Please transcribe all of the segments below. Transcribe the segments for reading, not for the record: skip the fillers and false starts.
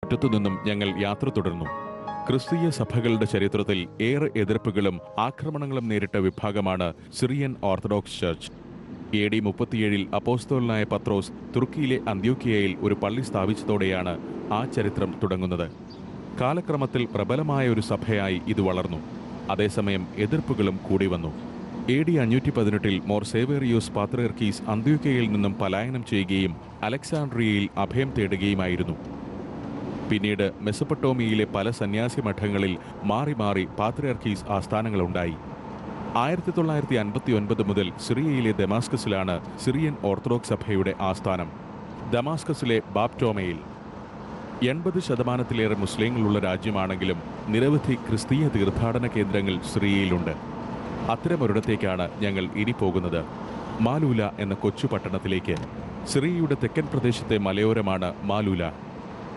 മുറ്റത്തുനിന്നും ഞങ്ങൾ യാത്ര തുടർന്നു. ക്രിസ്തീയ സഭകളുടെ ചരിത്രത്തിൽ ഏറെ എതിർപ്പുകളും ആക്രമണങ്ങളും നേരിട്ട വിഭാഗമാണ് സിറിയൻ ഓർത്തഡോക്സ് ചർച്ച്. AD 37 അപ്പോസ്തലനായ പത്രോസ് തുർക്കിയിലെ അന്ത്യോക്യയിൽ ഒരു പള്ളി സ്ഥാപിച്ചതോടെയാണ് ആ ചരിത്രം തുടങ്ങുന്നത്. കാലക്രമത്തിൽ പ്രബലമായ ഒരു സഭയായി ഇത് വളർന്നു. അതേസമയം എതിർപ്പുകളും കൂടി വന്നു. AD 518 മോർ സേവേറിയോസ് പാത്രിയർക്കീസ് അന്ത്യോക്യയിൽ നിന്നും പലായനം ചെയ്യുകയും അലക്സാണ്ട്രിയയിൽ അഭയം തേടുകയുമായിരുന്നു. പിന്നീട് മെസൊപ്പൊട്ടോമിയയിലെ പല സന്യാസി മഠങ്ങളിൽ മാറി മാറി പാത്രിയർക്കീസ് ആസ്ഥാനങ്ങളുണ്ടായി. 1959 മുതൽ സിറിയയിലെ ദമാസ്കസിലാണ് സിറിയൻ ഓർത്തഡോക്സ് സഭയുടെ ആസ്ഥാനം. ദമാസ്കസിലെ ബാപ്റ്റോമയിൽ 80% മുസ്ലിങ്ങളുള്ള രാജ്യമാണെങ്കിലും നിരവധി ക്രിസ്തീയ തീർത്ഥാടന കേന്ദ്രങ്ങൾ സിറിയയിലുണ്ട്. അത്തരമൊരിടത്തേക്കാണ് ഞങ്ങൾ ഇനി പോകുന്നത്, മാലൂല എന്ന കൊച്ചു പട്ടണത്തിലേക്ക്. സിറിയയുടെ തെക്കൻ പ്രദേശത്തെ മലയോരമാണ് മാലൂല.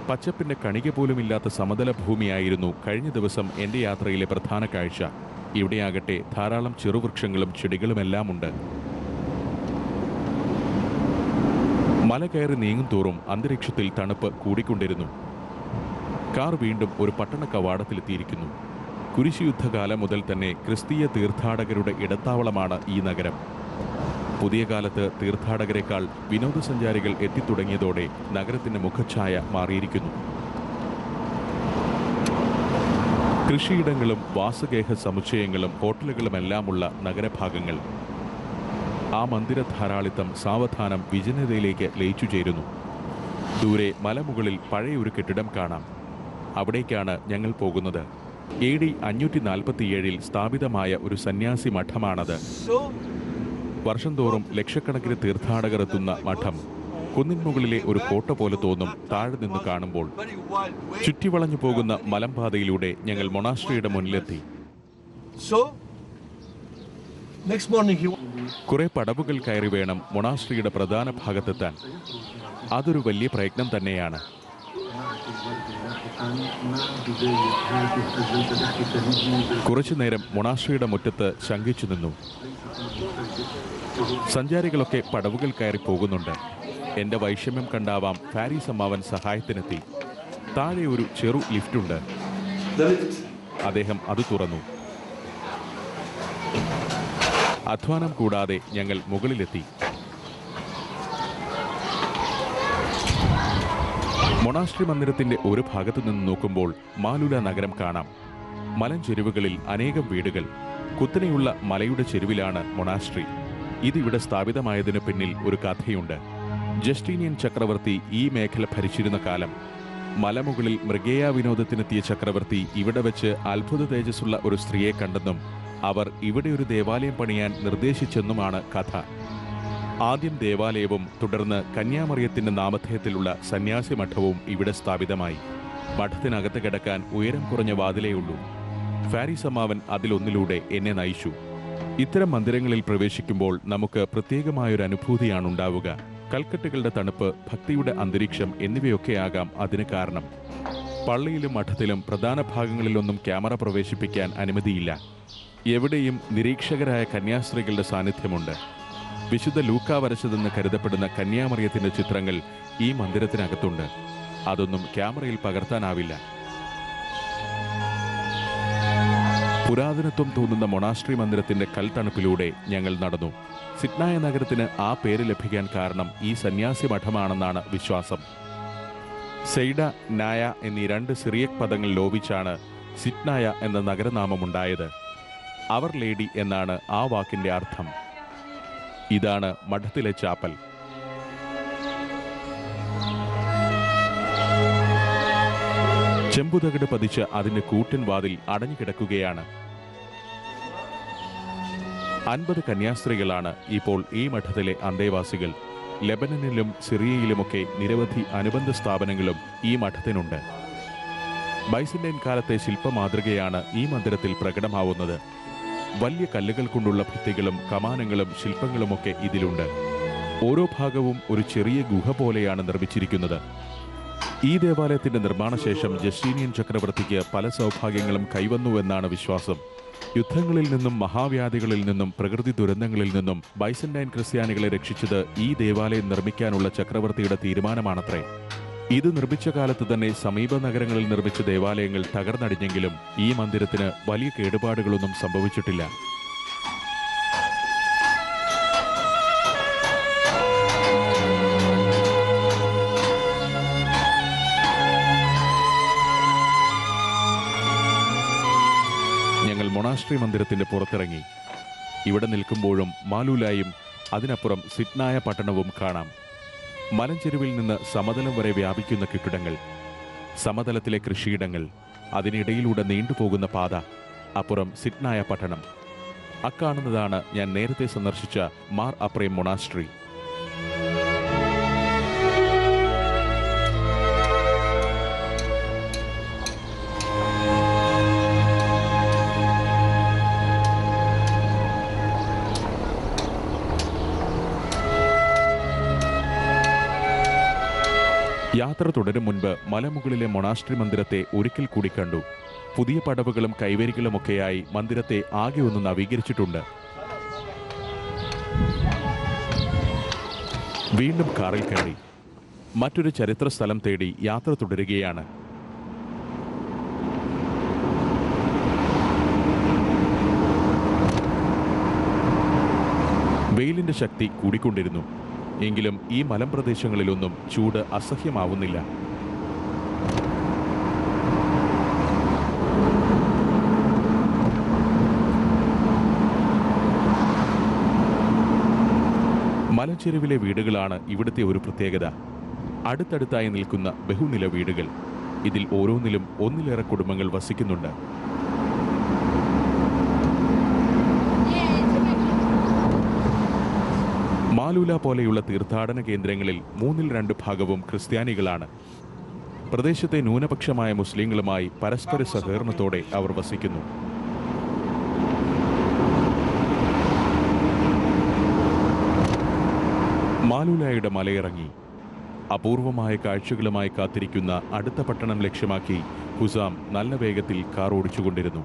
പച്ചപ്പിൻ്റെ കണിക പോലുമില്ലാത്ത സമതല ഭൂമിയായിരുന്നു കഴിഞ്ഞ ദിവസം എൻ്റെ യാത്രയിലെ പ്രധാന കാഴ്ച. ഇവിടെയാകട്ടെ ധാരാളം ചെറുവൃക്ഷങ്ങളും ചെടികളുമെല്ലാമുണ്ട്. മല കയറി നീങ്ങും തോറും അന്തരീക്ഷത്തിൽ തണുപ്പ് കൂടിക്കൊണ്ടിരുന്നു. കാർ വീണ്ടും ഒരു പട്ടണ കവാടത്തിലെത്തിയിരിക്കുന്നു. കുരിശുയുദ്ധകാലം മുതൽ തന്നെ ക്രിസ്തീയ തീർത്ഥാടകരുടെ ഇടത്താവളമാണ് ഈ നഗരം. പുതിയ കാലത്ത് തീർത്ഥാടകരെക്കാൾ വിനോദസഞ്ചാരികൾ എത്തിത്തുടങ്ങിയതോടെ നഗരത്തിൻ്റെ മുഖഛായ മാറിയിരിക്കുന്നു. കൃഷിയിടങ്ങളും വാസഗേഹ സമുച്ചയങ്ങളും ഹോട്ടലുകളുമെല്ലാമുള്ള നഗരഭാഗങ്ങൾ. ആ മന്ദിര ധാരാളിത്തം സാവധാനം വിജനതയിലേക്ക് ലയിച്ചു ചേരുന്നു. ദൂരെ മലമുകളിൽ പഴയൊരു കെട്ടിടം കാണാം. അവിടേക്കാണ് ഞങ്ങൾ പോകുന്നത്. AD 547 സ്ഥാപിതമായ ഒരു സന്യാസി മഠമാണത്. വർഷം തോറും ലക്ഷക്കണക്കിന് തീർത്ഥാടകർ എത്തുന്ന മഠം കുന്നിൻ മുകളിലെ ഒരു കോട്ട പോലെ തോന്നും താഴെ നിന്ന് കാണുമ്പോൾ. ചുറ്റിവളഞ്ഞു പോകുന്ന മലമ്പാതയിലൂടെ ഞങ്ങൾ മൊണാസ്ട്രിയുടെ മുന്നിലെത്തി. കുറെ പടവുകൾ കയറി വേണം മൊണാസ്ട്രിയുടെ പ്രധാന ഭാഗത്തെത്താൻ. അതൊരു വലിയ പ്രയത്നം തന്നെയാണ്. കുറച്ചുനേരം മൊണാസ്ട്രിയുടെ മുറ്റത്ത് ശങ്കിച്ചു നിന്നു. സഞ്ചാരികളൊക്കെ പടവുകൾ കയറി പോകുന്നുണ്ട്. എൻ്റെ വൈഷമ്യം കണ്ടാവാം ഫാരീസ് അമ്മാവൻ സഹായത്തിനെത്തി. താഴെ ഒരു ചെറു ലിഫ്റ്റുണ്ട്. അദ്ദേഹം അത് തുറന്നു. അധ്വാനം കൂടാതെ ഞങ്ങൾ മുകളിലെത്തി. മൊണാസ്ട്രി മന്ദിരത്തിന്റെ ഒരു ഭാഗത്തു നിന്ന് നോക്കുമ്പോൾ മാലൂല നഗരം കാണാം. മലഞ്ചെരുവുകളിൽ അനേകം വീടുകൾ. കുത്തനെയുള്ള മലയുടെ ചെരുവിലാണ് മൊണാസ്ട്രി. ഇതിവിടെ സ്ഥാപിതമായതിനു പിന്നിൽ ഒരു കഥയുണ്ട്. ജസ്റ്റീനിയൻ ചക്രവർത്തി ഈ മേഖല ഭരിച്ചിരുന്ന കാലം മലമുകളിൽ മൃഗേയ വിനോദത്തിനെത്തിയ ചക്രവർത്തി ഇവിടെ വെച്ച് അത്ഭുത തേജസ്സുള്ള ഒരു സ്ത്രീയെ കണ്ടെന്നും അവർ ഇവിടെ ഒരു ദേവാലയം പണിയാൻ നിർദ്ദേശിച്ചെന്നുമാണ് കഥ. ആദ്യം ദേവാലയവും തുടർന്ന് കന്യാമറിയത്തിന്റെ നാമധേയത്തിലുള്ള സന്യാസി മഠവും ഇവിടെ സ്ഥാപിതമായി. മഠത്തിനകത്ത് കിടക്കാൻ ഉയരം കുറഞ്ഞ വാതിലേയുള്ളൂ. ഫാരീസ് അമ്മാവൻ അതിലൊന്നിലൂടെ എന്നെ നയിച്ചു. ഇത്തരം മന്ദിരങ്ങളിൽ പ്രവേശിക്കുമ്പോൾ നമുക്ക് പ്രത്യേകമായൊരു അനുഭൂതിയാണ് ഉണ്ടാവുക. കൽക്കെട്ടുകളുടെ തണുപ്പ്, ഭക്തിയുടെ അന്തരീക്ഷം എന്നിവയൊക്കെയാകാം അതിന് കാരണം. പള്ളിയിലും മഠത്തിലും പ്രധാന ഭാഗങ്ങളിലൊന്നും ക്യാമറ പ്രവേശിപ്പിക്കാൻ അനുമതിയില്ല. എവിടെയും നിരീക്ഷകരായ കന്യാസ്ത്രീകളുടെ സാന്നിധ്യമുണ്ട്. വിശുദ്ധ ലൂക്ക വരച്ചതെന്ന് കരുതപ്പെടുന്ന കന്യാമറിയത്തിന്റെ ചിത്രങ്ങൾ ഈ മന്ദിരത്തിനകത്തുണ്ട്. അതൊന്നും ക്യാമറയിൽ പകർത്താനാവില്ല. പുരാതനത്വം തോന്നുന്ന മൊണാസ്ട്രി മന്ദിരത്തിന്റെ കൽത്തണുപ്പിലൂടെ ഞങ്ങൾ നടന്നു. സിറ്റ്നായ നഗരത്തിന് ആ പേര് ലഭിക്കാൻ കാരണം ഈ സന്യാസി മഠമാണെന്നാണ് വിശ്വാസം. സെയ്ഡ, നായ എന്നീ 2 സിറിയക് പദങ്ങൾ ലോപിച്ചാണ് സിറ്റ്നായ എന്ന നഗരനാമമുണ്ടായത്. അവർ ലേഡി എന്നാണ് ആ വാക്കിന്റെ അർത്ഥം. ഇതാണ് മഠത്തിലെ ചാപ്പൽ. ചെമ്പുതകിട് പതിച്ച് അതിന്റെ കൂറ്റൻ വാതിൽ അടഞ്ഞുകിടക്കുകയാണ്. 50 കന്യാസ്ത്രീകളാണ് ഇപ്പോൾ ഈ മഠത്തിലെ അന്തേവാസികൾ. ലെബനനിലും സിറിയയിലുമൊക്കെ നിരവധി അനുബന്ധ സ്ഥാപനങ്ങളും ഈ മഠത്തിനുണ്ട്. ബൈസന്റൈൻ കാലത്തെ ശില്പമാതൃകയാണ് ഈ മന്ദിരത്തിൽ പ്രകടമാവുന്നത്. വലിയ കല്ലുകൾ കൊണ്ടുള്ള ഭിത്തികളും കമാനങ്ങളും ശില്പങ്ങളുമൊക്കെ ഇതിലുണ്ട്. ഓരോ ഭാഗവും ഒരു ചെറിയ ഗുഹ പോലെയാണ് നിർമ്മിച്ചിരിക്കുന്നത്. ഈ ദേവാലയത്തിന്റെ നിർമ്മാണശേഷം ജസ്റ്റീനിയൻ ചക്രവർത്തിക്ക് പല സൗഭാഗ്യങ്ങളും കൈവന്നുവെന്നാണ് വിശ്വാസം. യുദ്ധങ്ങളിൽ നിന്നും മഹാവ്യാധികളിൽ നിന്നും പ്രകൃതി ദുരന്തങ്ങളിൽ നിന്നും ബൈസന്റൈൻ ക്രിസ്ത്യാനികളെ രക്ഷിച്ചത് ഈ ദേവാലയം നിർമ്മിക്കാനുള്ള ചക്രവർത്തിയുടെ തീരുമാനമാണത്രേ. ഇത് നിർമ്മിച്ച കാലത്ത് തന്നെ സമീപ നഗരങ്ങളിൽ നിർമ്മിച്ച ദേവാലയങ്ങൾ തകർന്നടിഞ്ഞെങ്കിലും ഈ മന്ദിരത്തിന് വലിയ കേടുപാടുകളൊന്നും സംഭവിച്ചിട്ടില്ല. ഞങ്ങൾ മൊണാസ്ട്രി മന്ദിരത്തിന്റെ പുറത്തിറങ്ങി. ഇവിടെ നിൽക്കുമ്പോഴും മാലൂലായും അതിനപ്പുറം സിറ്റ്നായ പട്ടണവും കാണാം. മലഞ്ചെരുവിൽ നിന്ന് സമതലം വരെ വ്യാപിക്കുന്ന കെട്ടിടങ്ങൾ, സമതലത്തിലെ കൃഷിയിടങ്ങൾ, അതിനിടയിലൂടെ നീണ്ടുപോകുന്ന പാത, അപ്പുറം സിറ്റ്നായ പട്ടണം. അക്കാണുന്നതാണ് ഞാൻ നേരത്തെ സന്ദർശിച്ച മാർ അപ്രേം മൊണാസ്ട്രി. യാത്ര തുടരും മുൻപ് മലമുകളിലെ മൊണാസ്ട്രി മന്ദിരത്തെ ഒരിക്കൽ കൂടി കണ്ടു. പുതിയ പടവുകളും കൈവരികളുമൊക്കെയായി മന്ദിരത്തെ ആകെ ഒന്ന് നവീകരിച്ചിട്ടുണ്ട്. വീണ്ടും കാറിൽ കയറി മറ്റൊരു ചരിത്ര സ്ഥലം തേടി യാത്ര തുടരുകയാണ്. വെയിലിന്റെ ശക്തി കൂടിക്കൊണ്ടിരുന്നു. എങ്കിലും ഈ മലമ്പ്രദേശങ്ങളിലൊന്നും ചൂട് അസഹ്യമാവുന്നില്ല. മലഞ്ചെരുവിലെ വീടുകളാണ് ഇവിടുത്തെ ഒരു പ്രത്യേകത. അടുത്തടുത്തായി നിൽക്കുന്ന ബഹുനില വീടുകൾ. ഇതിൽ ഓരോന്നിലും ഒന്നിലേറെ കുടുംബങ്ങൾ വസിക്കുന്നുണ്ട്. മാലൂല പോലെയുള്ള തീർത്ഥാടന കേന്ദ്രങ്ങളിൽ 2/3 ഭാഗവും ക്രിസ്ത്യാനികളാണ്. പ്രദേശത്തെ ന്യൂനപക്ഷമായ മുസ്ലിങ്ങളുമായി പരസ്പര സഹകരണത്തോടെ അവർ വസിക്കുന്നു. മാലൂലായുടെ മലയിറങ്ങി അപൂർവമായ കാഴ്ചകളുമായി കാത്തിരിക്കുന്ന അടുത്ത പട്ടണം ലക്ഷ്യമാക്കി ഹുസാം നല്ല വേഗത്തിൽ കാർ ഓടിച്ചുകൊണ്ടിരുന്നു.